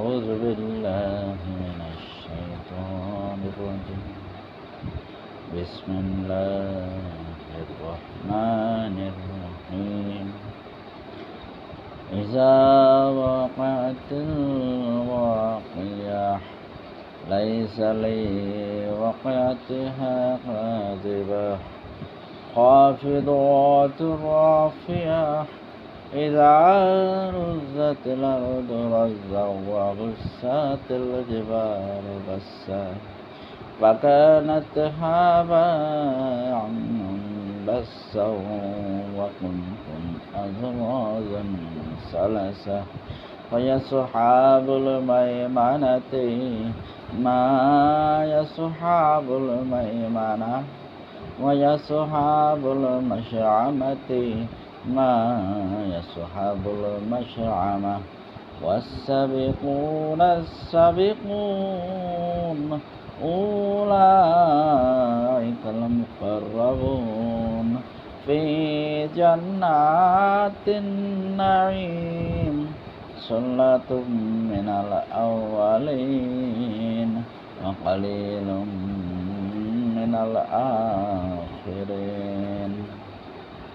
أعوذ بالله من الشيطان الرجيم بسم الله الرحمن الرحيم إذا وقعت الواقعة ليس لوقعتها كاذبة خافضة رافعة إذا رزت الأرض رزا وبست الجبال بسا فكانت هباء منبثا وكنتم أزواجا ثلاثا فيصحاب الميمنة ما يصحاب الميمنة ويصحاب المشأمة ما يصحاب المشأمة والسابقون السابقون أولئك المقربون في جنات النعيم ثلة من الأولين وقليل من الآخرين.